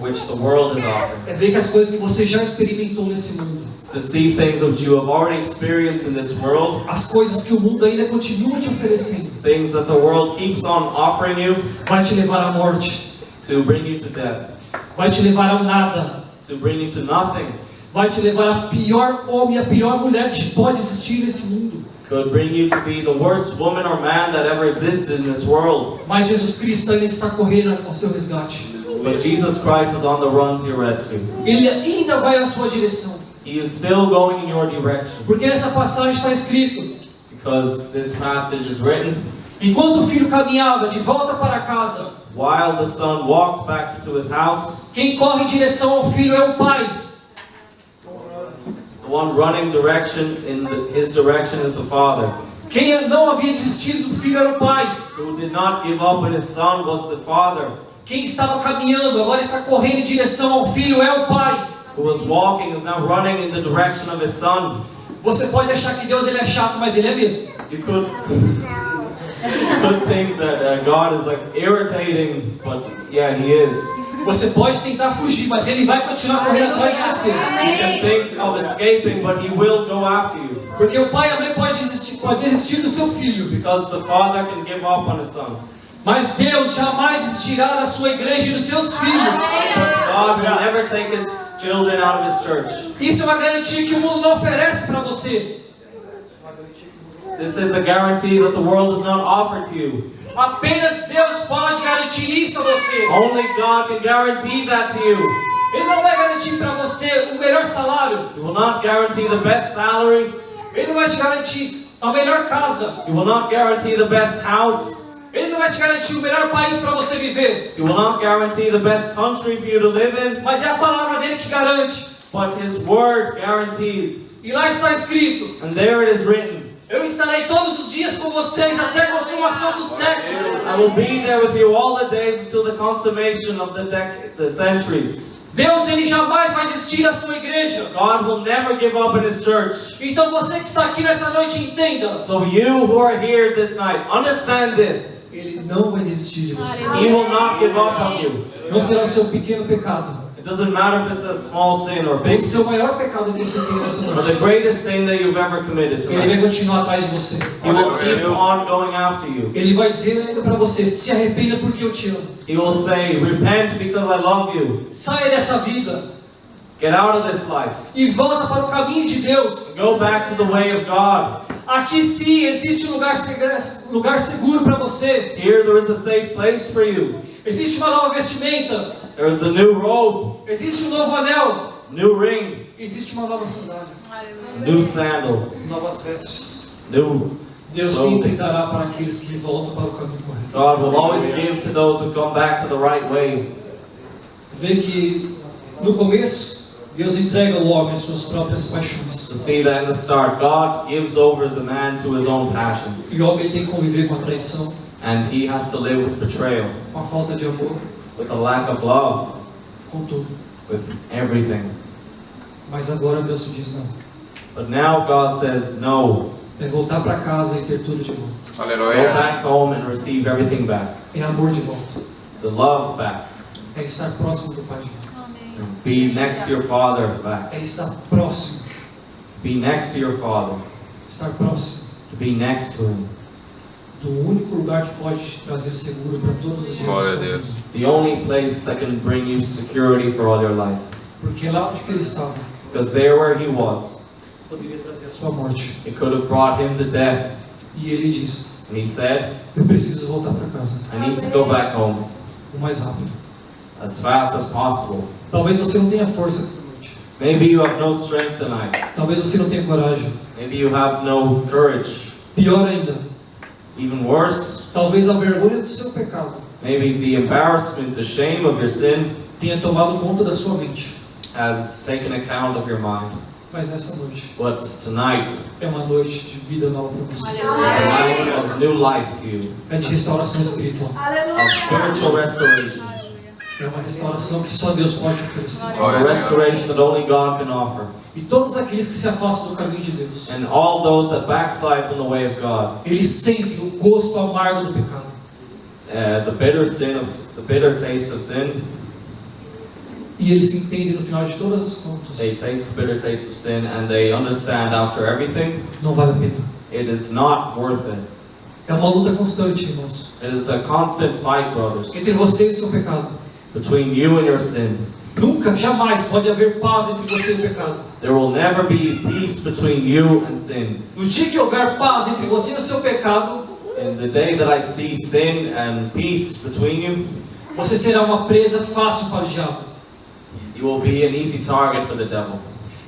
which the world is offering. É ver que as coisas que você já experimentou nesse mundo, It's to see things which you have already experienced in this world, as coisas que o mundo ainda continua te oferecendo, things that the world keeps on offering you vai te levar à morte, to bring you to death, vai te levar ao nada, to bring you to nothing. vai te levar a pior homem e a pior mulher que pode existir nesse mundo. could bring you to be the worst woman or man that ever existed in this world. Mas Jesus Cristo ainda está correndo ao seu resgate. But Jesus Christ is on the run to your rescue. Ele ainda vai à sua direção. He is still going in your direction. Porque nessa passagem está escrito: Because this passage is written, enquanto o filho caminhava de volta para casa, while the son walked back to his house, quem corre em direção ao filho é o pai. the one running his direction is the father. Quem não havia desistido do filho era o pai. Who did not give up on his son was the father. Quem estava caminhando, agora está correndo em direção ao filho é o pai. Who was walking is now running in the direction of his son. Você pode achar que Deus ele é chato, mas ele é mesmo. You could think that God is like irritating, but yeah, he is. Você pode tentar fugir, mas ele vai continuar correndo atrás de você. You can think of escaping, but he will go after you. Porque o pai e a mãe pode desistir do seu filho. Because the father can give up on his son. Mas Deus jamais desistirá da sua igreja e dos seus filhos. But God will never take his children out of his church. Isso é uma garantia que o mundo não oferece para você. This is a guarantee that the world does not offer to you. Apenas Deus pode garantir isso a você. Only God can guarantee that to you. Ele não vai garantir para você o melhor salário. He will not guarantee the best salary. Ele não vai te garantir a melhor casa. He will not guarantee the best house. Ele não vai te garantir o melhor país para você viver. He will not guarantee the best country for you to live in. Mas é a palavra dele que garante. But his word guarantees. E lá está escrito: And there it is written. eu estarei todos os dias com vocês até a consumação dos séculos. I will be there with you all the days until the consummation of the centuries. Deus ele jamais vai desistir da sua igreja. God will never give up in his church. Então você que está aqui nessa noite entenda. So you who are here this night, understand this. Ele não vai desistir de você. He will not give up on you. Não será o seu pequeno pecado. It doesn't matter if it's a small sin or big O seu maior pecado que você tem nessa or noite. the greatest sin that you've ever committed Ele vai tonight. continuar atrás de você. He will keep on going after you. Ele vai dizer ainda para você: se arrependa porque eu te amo. He will say, repent because I love you. Saia dessa vida Get out of this life. e volta para o caminho de Deus. Go back to the way of God. Aqui sim existe um lugar seguro para você. Here there is a safe place for you. Existe uma nova vestimenta. There is a new robe, Existe um novo anel. new ring, Existe uma nova sandália. new sandal, Novas vestes. new. Deus sempre dará para aqueles que voltam para o caminho correto. God will always give to those who come back to the right way. Vê que no começo Deus entrega ao homem as suas próprias paixões. To see that in the start, God gives over the man to his own passions. E o homem tem que conviver com a traição, And he has to live with betrayal, com a falta de amor, with a lack of love, com tudo. with everything. Mas agora Deus te diz não. But now God says, no, É voltar para casa e ter tudo de volta. go Aleluia. back home and receive everything back. É amor de volta. The love back. É estar próximo do Pai de volta. Be next to your father back. É estar próximo. Be next to your father. Estar próximo To be next to him. do único lugar que pode te trazer seguro para todos os dias da Glória a sua Deus. vida. The only place that can bring you security for all your life. Porque lá onde que ele estava, Because there where he was, poderia trazer a sua morte. it could have brought him to death. E ele diz: And he said, eu preciso voltar para casa I need to go back home o mais rápido. as fast as possible. Talvez você não tenha força nessa noite. Maybe you have no strength tonight. Talvez você não tenha coragem. Maybe you have no courage. Pior ainda, Even worse, talvez a vergonha do seu pecado maybe the embarrassment, the shame of your sin tenha tomado conta da sua mente. has taken account of your mind. Mas nessa noite But tonight é uma noite de vida nova para você. is a night of new life to you, É de restauração espiritual. of spiritual restoration, É uma restauração que só Deus pode oferecer. a restoration that only God can offer. E todos aqueles que se afastam do caminho de Deus, And all those that backslide from the way of God, eles sentem o gosto amargo do pecado. the bitter taste of sin, E eles entendem no final de todas as contas, they taste the bitter taste of sin, and they understand after everything, não vale a pena. it is not worth it. É uma luta constante, irmãos, It is a constant fight, brothers, entre você e o seu pecado. between you and your sin. Nunca, jamais pode haver paz entre você e o pecado. There will never be peace between you and sin. No dia que houver paz entre você e o seu pecado, In the day that I see sin and peace between you, você será uma presa fácil para o diabo. you will be an easy target for the devil.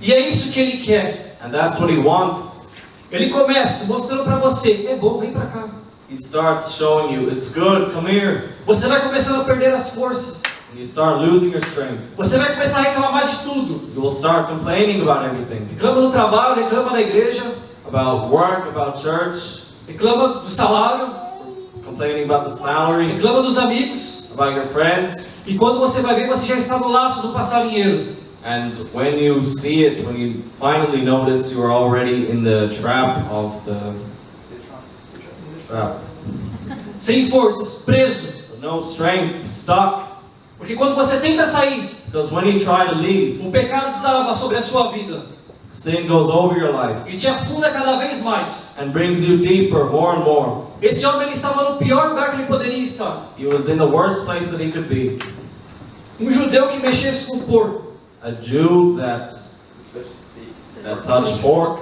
E é isso que ele quer. And that's what he wants. Ele começa mostrando para você, é bom, vem para cá. He starts showing you, it's good, come here. Você vai começando a perder as forças. And you start losing your strength. Você vai começar a reclamar de tudo. You will start complaining about everything. Reclama do trabalho, reclama da igreja, About work, about church, reclama do salário, complaining about the salary, reclama dos amigos. about your friends. E quando você vai ver, você já está no laço do passarinheiro. And when you see it, when you finally notice, you are already in the trap of the trap. Sem forças, preso. With no strength, stuck. Porque quando você tenta sair, Because when you try to leave, o pecado desaba sobre a sua vida sin goes over your life e te afunda cada vez mais. and brings you deeper, more and more. Esse homem ele estava no pior lugar que ele poderia estar. He was in the worst place that he could be. Judeu que mexesse com porco. A Jew that touched pork.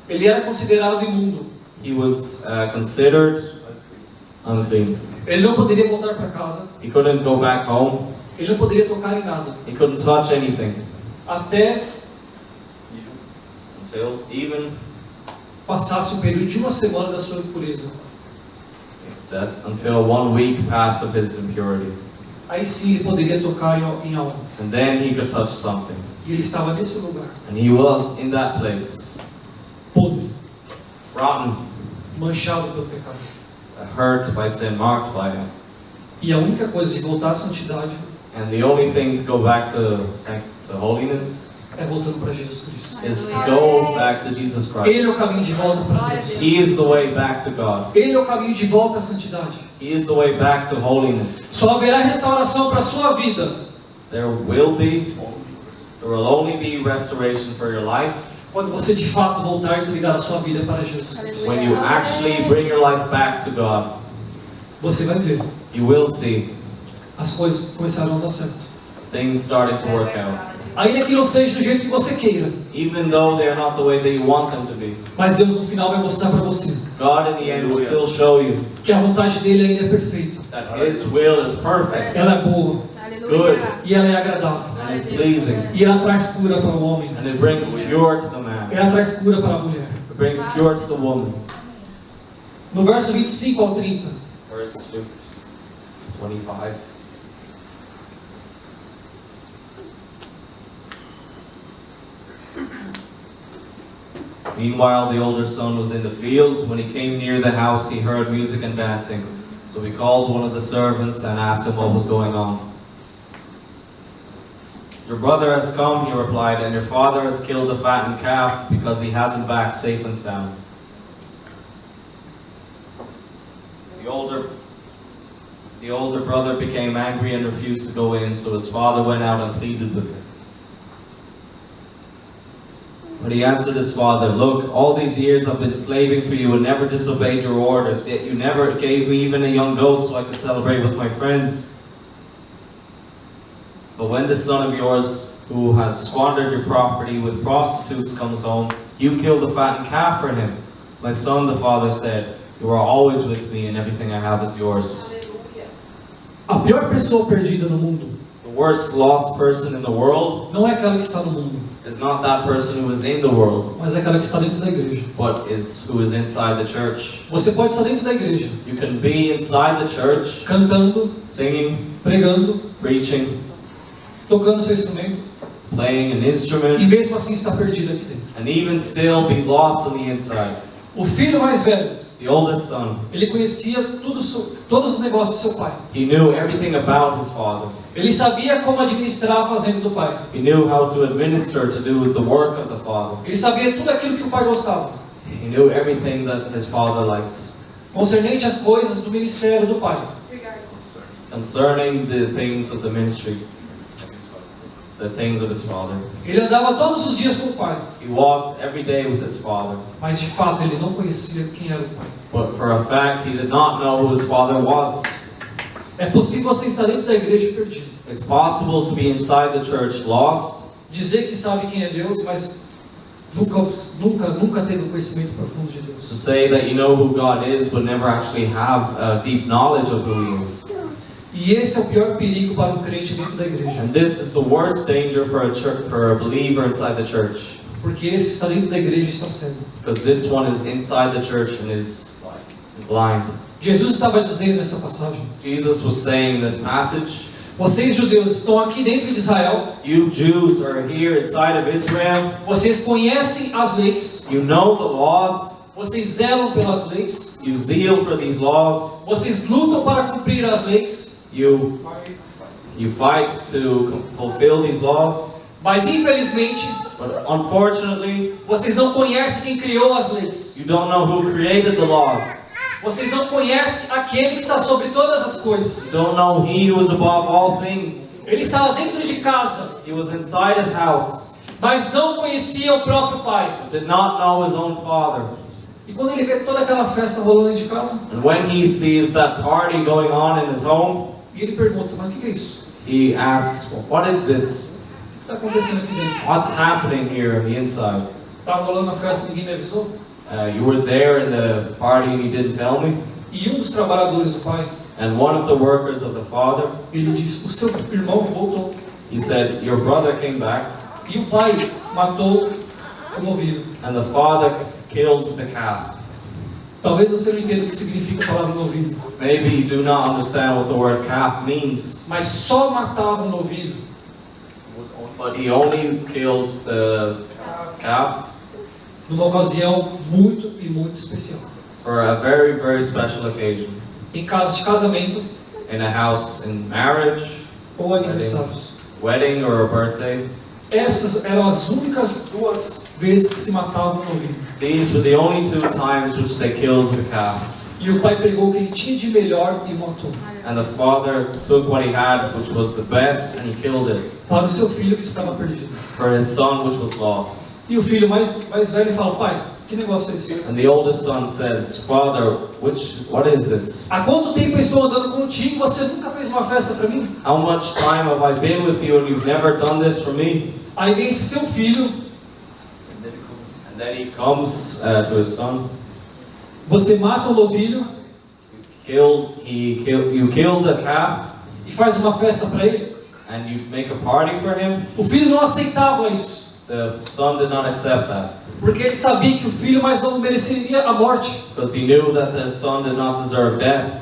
Ele era considerado imundo. He was considered unclean. Ele não poderia voltar para casa. He couldn't go back home. Ele não poderia tocar em nada. He couldn't touch anything. Até Until even passasse o período de uma semana da sua impureza. until 1 week passed of his impurity. Aí sim ele poderia tocar em algo. And then he could touch something. E ele estava nesse lugar. And he was in that place, Podre. rotten, Manchado pelo pecado. hurt by sin, marked by it. E a única coisa de voltar à santidade And the only thing to go back to holiness é voltando para Jesus Cristo. is to go back to Jesus Christ. Ele é o caminho de volta para Deus. He is the way back to God. Ele é o caminho de volta à santidade. He is the way back to holiness. Só haverá restauração para a sua vida There will only be restoration for your life quando você de fato voltar e entregar a sua vida para Jesus Cristo. when you actually bring your life back to God. Você vai ver, You will see as coisas começarão a dar certo. things starting to work out. Ainda que não seja do jeito que você queira, Even though they are not the way that you want them to be. mas Deus no final vai mostrar para você God in the end will still show you que a vontade dele ainda é perfeita. that His will is perfect, Ela é boa it's good, e ela é agradável. and it's pleasing, E ela traz cura para o homem. and it brings cure to the man. Ela traz cura para a mulher. It brings cure to the woman. No verso 25 ao 30. Verse 25. Meanwhile, the older son was in the field. When he came near the house, he heard music and dancing. So he called one of the servants and asked him what was going on. Your brother has come, he replied, and your father has killed the fattened calf because he has him back safe and sound. The older brother became angry and refused to go in, so his father went out and pleaded with him. But he answered his father, "Look, all these years I've been slaving for you and never disobeyed your orders, yet you never gave me even a young goat so I could celebrate with my friends. But when this son of yours, who has squandered your property with prostitutes, comes home, you kill the fattened calf for him." "My son," the father said, "you are always with me and everything I have is yours." A pior pessoa perdida no mundo The worst lost person in the world não é aquela que está no mundo, is not that person who is in the world, mas é aquela que está dentro da igreja. but who is inside the church. Você pode estar dentro da igreja, You can be inside the church, cantando, singing, pregando, preaching, tocando seu instrumento, playing an e instrument, mesmo assim está perdido aqui dentro. and even still be lost on the inside. O filho mais velho, The oldest son, ele conhecia todos os negócios do seu pai. he knew everything about his father. Ele sabia como administrar a fazenda do pai. He knew how to administer, to do the work of the father. Ele sabia tudo aquilo que o pai gostava, He knew everything that his father liked, concernente às coisas do ministério do pai. concerning the things of the ministry, the things of his father. Ele andava todos os dias com o pai, He walked every day with his father, mas de fato ele não conhecia quem era o pai. but for a fact he did not know who his father was. É possível você estar dentro da igreja perdido. It's possible to be inside the church lost, Dizer que sabe quem é Deus, mas nunca teve um conhecimento profundo de to Deus. say that you know who God is, but never actually have a deep knowledge of who He is. E esse é o pior perigo para um crente dentro da igreja. And this is the worst danger for a believer inside the church. Porque esse está dentro da igreja e está cego. Because this one is inside the church and is blind. Jesus estava dizendo nessa passagem: Jesus was saying in this passage, vocês judeus estão aqui dentro de Israel, you Jews are here inside of Israel, vocês conhecem as leis, you know the laws, vocês zelam pelas leis, you zeal for these laws, vocês lutam para cumprir as leis, you fight to fulfill these laws, mas infelizmente but unfortunately, vocês não conhecem quem criou as leis. you don't know who created the laws. Vocês não conhecem aquele que está sobre todas as coisas. You don't know He who is above all things. Ele estava dentro de casa, He was inside His house, mas não conhecia o próprio Pai. but did not know His own Father. E quando ele vê toda aquela festa rolando dentro de casa, And when He sees that party going on in His home, e ele pergunta: mas o que é isso? He asks, what is this? O que está acontecendo aqui dentro? What's happening here on the inside? Está rolando a festa e ninguém me avisou? You were there in the party and you didn't tell me? E um dos trabalhadores do Pai, And one of the workers of the Father, ele disse: o seu irmão voltou. he said, your brother came back, E o pai matou o novilho. and the father killed the calf. Talvez você não entenda o que significa a palavra novilho, Maybe you do not understand what the word calf means, mas só matava o novilho but he only killed the calf numa ocasião muito e muito especial. for a very, very special occasion. Em casos de casamento In a house, in marriage, ou aniversários. wedding or a birthday. Essas eram as únicas duas vezes que se matava o novilho. These were the only two times which they killed the calf. E o pai pegou o que ele tinha de melhor e matou. And the father took what he had, which was the best, and he killed it Para o seu filho que estava perdido. for his son, which was lost. E o filho mais velho fala: pai, que negócio é esse? And the oldest son says, Father, what is this? Há quanto tempo eu estou andando contigo e você nunca fez uma festa para mim? How much time have I been with you and you've never done this for me? Aí vem esse seu filho, And then he comes to his son. você mata o novilho You kill the calf e faz uma festa para ele. and you make a party for him. O filho não aceitava isso, The son did not accept that porque ele sabia que o filho mais novo mereceria a morte. because he knew that the son did not deserve death.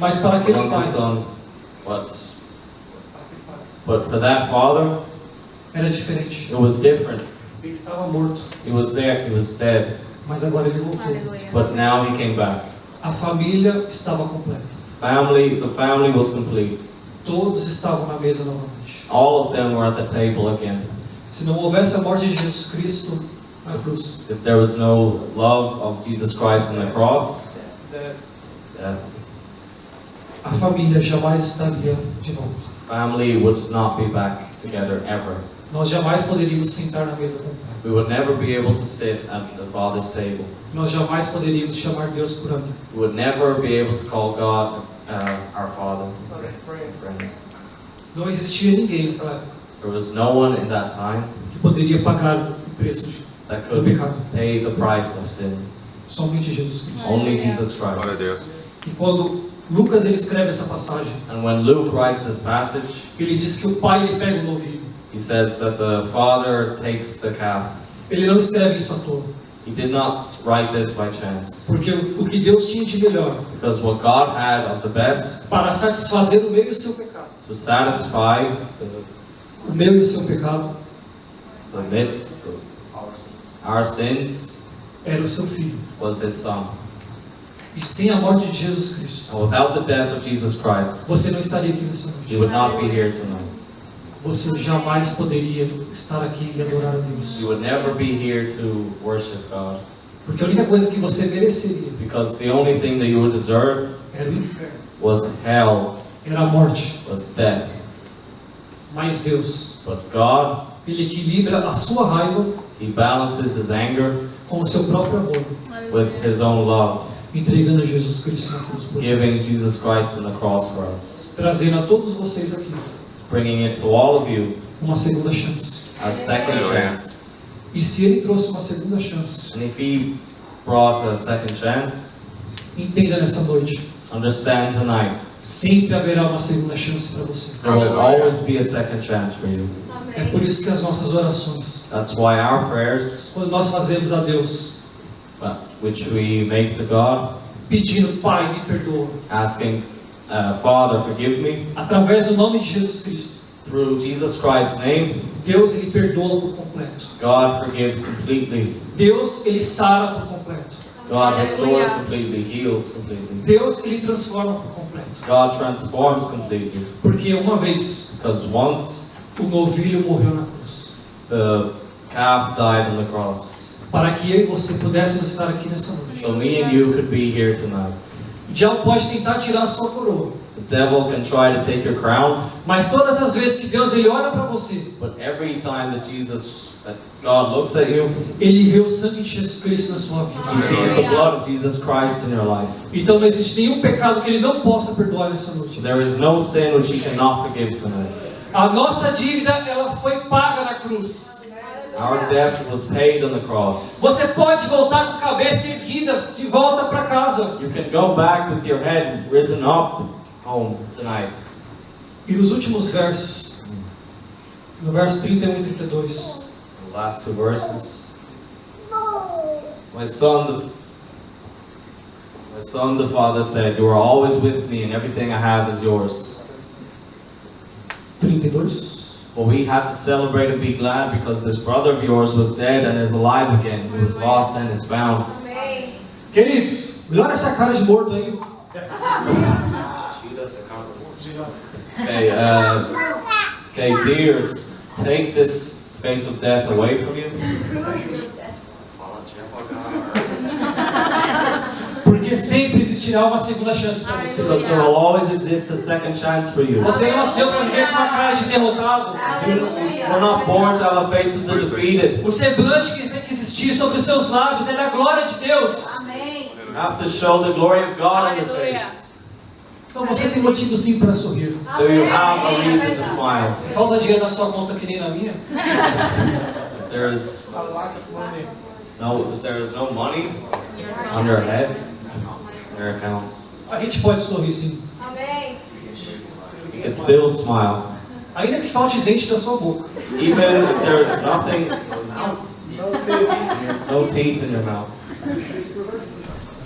Mas para aquele Youngest pai son, but for that father, era diferente. it was different. Ele estava morto, He was there, he was dead, mas agora ele voltou. but now he came back. A família estava completa. The family was complete. Todos estavam na mesa novamente. All of them were at the table again. Se não houvesse a morte de Jesus Cristo na cruz, If there was no love of Jesus Christ on the cross, death, a família jamais estaria de volta. family would not be back together ever. Nós jamais poderíamos sentar na mesa com o Pai. We would never be able to sit at the Father's table. Nós jamais poderíamos chamar Deus por amigo. We would never be able to call God our Father. Friend. Não existia ninguém naquela época There was no one in that time que poderia pagar o preço that do could pecado. pay the price of sin. Somente Jesus Cristo. Only Jesus Glória a Christ. Deus. E quando Lucas ele escreve essa passagem, And when Luke writes this passage, ele diz que o pai ele pega o novilho. he says that the Father takes the calf. Ele não escreve isso à toa, He did not write this by chance. porque o que Deus tinha de melhor Because what God had of the best para satisfazer o meu e o seu pecado, to satisfy o meu e o seu pecado, the midst of our sins era o seu filho. was His Son. E sem a morte de Jesus Cristo, And without the death of Jesus Christ, você não estaria aqui nessa He noite. would not be here tonight. Você jamais poderia estar aqui e adorar a Deus. You would never be here to worship God. Porque a única coisa que você mereceria Because the only thing that you would deserve era o inferno, was hell, era a morte. was death. Mas Deus, But God, Ele equilibra a sua raiva He balances His anger com o seu próprio amor. with His own love. entregando a Jesus Cristo na cruz por giving nós, Jesus Christ on the cross for us, trazendo a todos vocês aqui bringing it to all of you uma segunda chance. a second chance. E se Ele trouxe uma segunda chance, And if He brought a second chance, entenda nessa noite, understand tonight, sempre haverá uma segunda chance para você. there will always be a second chance for you. É por isso que as nossas orações, That's why our prayers, quando nós fazemos a Deus, which we make to God, pedindo, Pai, me perdoa, asking, Father, forgive me, através do nome de Jesus Cristo, through Jesus Christ's name, Deus, Ele perdoa por completo. God forgives completely. Deus, Ele sara por completo. God restores completely, heals completely. Deus, Ele transforma por completo. God transforms completely. Porque uma vez, Because once o novilho morreu na cruz, the calf died on the cross, para que eu e você pudéssemos estar aqui nessa noite. so me and you could be here tonight. O diabo pode tentar tirar a sua coroa, The devil can try to take your crown, mas todas as vezes que Deus Ele olha para você, but every time that God looks at you, Ele vê o sangue de Jesus Cristo na sua vida. He sees the blood of Jesus Christ in your life. Então não existe nenhum pecado que Ele não possa perdoar nessa noite. There is no sin which He cannot forgive tonight. A nossa dívida, ela foi paga na cruz. Our debt was paid on the cross. Você pode voltar com a cabeça erguida de volta para casa. You can go back with your head risen up home tonight. E nos últimos versos, no verso 31 e 32, The last two verses. My son, the Father said, you are always with me and everything I have is yours. 32. But we had to celebrate and be glad because this brother of yours was dead and is alive again. He was lost and is found. Queridos, melhora essa cara de morto aí. Okay, dears, take this face of death away from you. Porque sempre existirá uma segunda chance para você. Because there will always exist a second chance for you. Você não nasceu para viver com uma cara de derrotado. We're not born to have a face of the defeated. O semblante que tem que existir sobre os seus lábios é da glória de Deus. You have to show the glory of God on your face. Então você tem motivo sim para sorrir. So you have a reason to smile. Se falta dinheiro na sua conta que nem na minha, If there is no money on your head, in your accounts, a gente pode sorrir sim. you can still smile. Ainda que falte dente da sua boca. Even if there is nothing, no teeth in your mouth.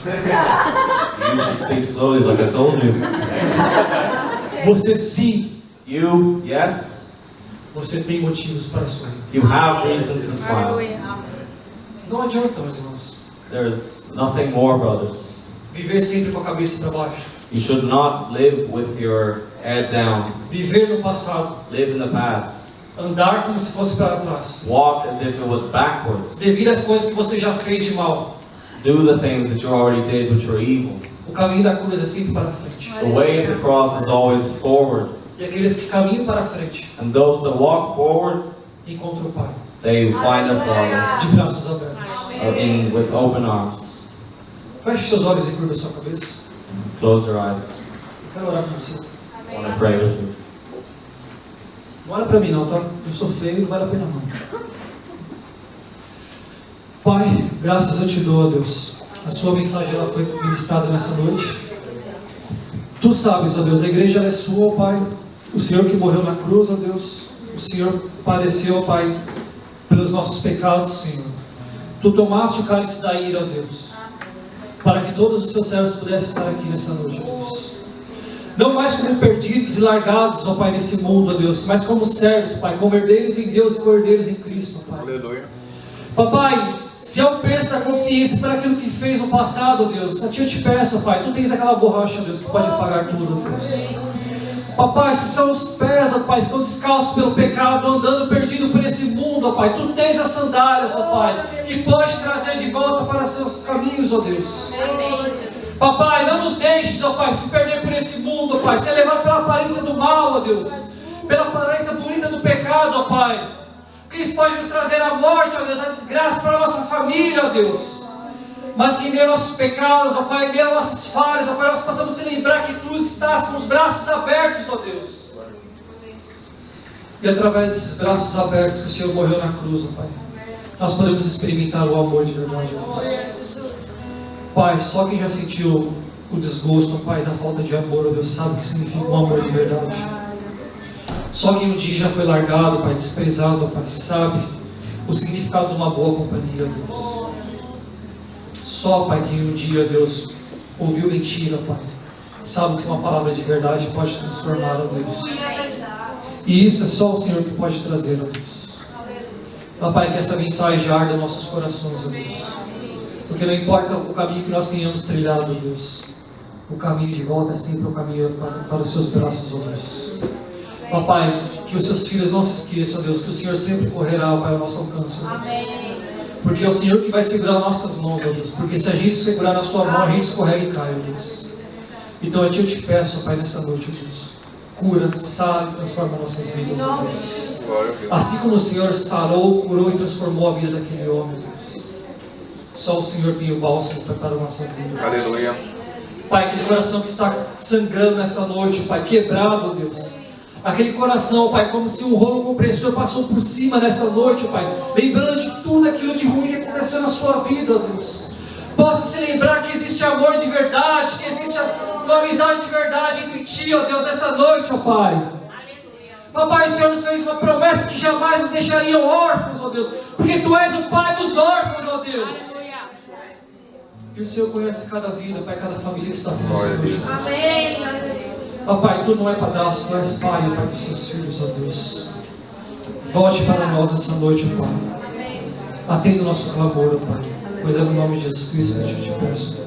You should speak slowly like I told you. Você sim, You, yes, você tem motivos para sorrir. you have reasons to smile. Não adianta, meus irmãos, There's nothing more, brothers. viver sempre com a cabeça para baixo. You should not live with your head down. Viver no passado. Live in the past. Andar como se fosse para trás. Walk as if it was backwards. Devido às coisas que você já fez de mal. Do the things that you already did which were evil. O caminho da cruz é sempre para frente. The way of the cross is always forward. E aqueles que caminham para frente And those that walk forward, encontram o Pai. they find their Father De braços abertos. with open arms. Feche seus olhos e curva sua cabeça. Close your eyes. Eu quero orar com você. I want to pray with you. Não olha para mim não, tá? Eu sou feio, não vale a pena não. Pai, graças eu te dou, ó Deus. A sua mensagem ela foi ministrada nessa noite. Tu sabes, ó Deus, a igreja ela é sua, ó Pai. O Senhor que morreu na cruz, ó Deus. O Senhor padeceu, ó Pai, pelos nossos pecados, Senhor. Tu tomaste o cálice da ira, ó Deus, para que todos os seus servos pudessem estar aqui nessa noite, ó Deus. Não mais como perdidos e largados, ó Pai, nesse mundo, ó Deus, mas como servos, Pai, como herdeiros em Deus e co-herdeiros em Cristo, ó Pai. Aleluia. Papai, se é o peso da consciência por aquilo que fez no passado, ó Deus, a Ti eu te peço, ó Pai, Tu tens aquela borracha, ó Deus, que pode apagar tudo, ó Deus. Papai, se são os pés, ó Pai, estão descalços pelo pecado, andando perdido por esse mundo, ó Pai, Tu tens as sandálias, ó Pai, que pode trazer de volta para seus caminhos, ó Deus. Papai, não nos deixes, ó Pai, se perder por esse mundo, ó Pai, ser levado pela aparência do mal, ó Deus, pela aparência bonita do pecado, ó Pai, porque isso pode nos trazer a morte, ó Deus, a desgraça para a nossa família, ó Deus. mas que em meio aos nossos pecados, ó Pai, em meio às nossas falhas, ó Pai, nós possamos se lembrar que Tu estás com os braços abertos, ó Deus. E através desses braços abertos que o Senhor morreu na cruz, ó Pai, nós podemos experimentar o amor de verdade, ó Deus. Pai, só quem já sentiu o desgosto, ó Pai, da falta de amor, ó Deus, sabe o que significa um amor de verdade. Só quem um dia já foi largado, Pai, desprezado, ó Pai, sabe o significado de uma boa companhia, ó Deus. Só, Pai, quem um dia, Deus, ouviu mentira, Pai, sabe que uma palavra de verdade pode transformar, ó Deus. E isso é só o Senhor que pode trazer, ó Deus. Ó Pai, que essa mensagem arda em nossos corações, ó Deus. Porque não importa o caminho que nós tenhamos trilhado, ó Deus, o caminho de volta é sempre o caminho para os seus braços, ó Deus. Ó Pai, que os seus filhos não se esqueçam, ó Deus, que o Senhor sempre correrá, ó Pai, ao nosso alcance, ó Deus. Porque é o Senhor que vai segurar nossas mãos, ó Deus. Porque se a gente segurar na sua mão, a gente escorrega e cai, ó Deus. Então eu te peço, ó Pai, nessa noite, ó Deus, cura, sara e transforma nossas vidas, ó Deus. Assim como o Senhor sarou, curou e transformou a vida daquele homem, ó Deus. Só o Senhor tem o bálsamo para a nossa vida, ó Deus. Aleluia. Pai, aquele coração que está sangrando nessa noite, ó Pai, quebrado, ó Deus. Aquele coração, Pai, como se um rolo compressor passou por cima nessa noite, Pai, lembrando de tudo aquilo de ruim que aconteceu na sua vida, Deus. Possa se lembrar que existe amor de verdade, que existe uma amizade de verdade entre Ti, ó Deus, nessa noite, ó Pai. Papai, o Senhor nos fez uma promessa que jamais nos deixariam órfãos, ó Deus, porque Tu és o Pai dos órfãos, ó Deus. E o Senhor conhece cada vida, Pai, cada família que está aqui nessa noite, ó Deus. Amém. Papai, Tu não é padrasto, Tu és Pai, Pai dos Seus filhos, ó Deus. Volte para nós essa noite, ó Pai. Atenda o nosso clamor, ó Pai. Pois é no nome de Jesus Cristo que eu te peço.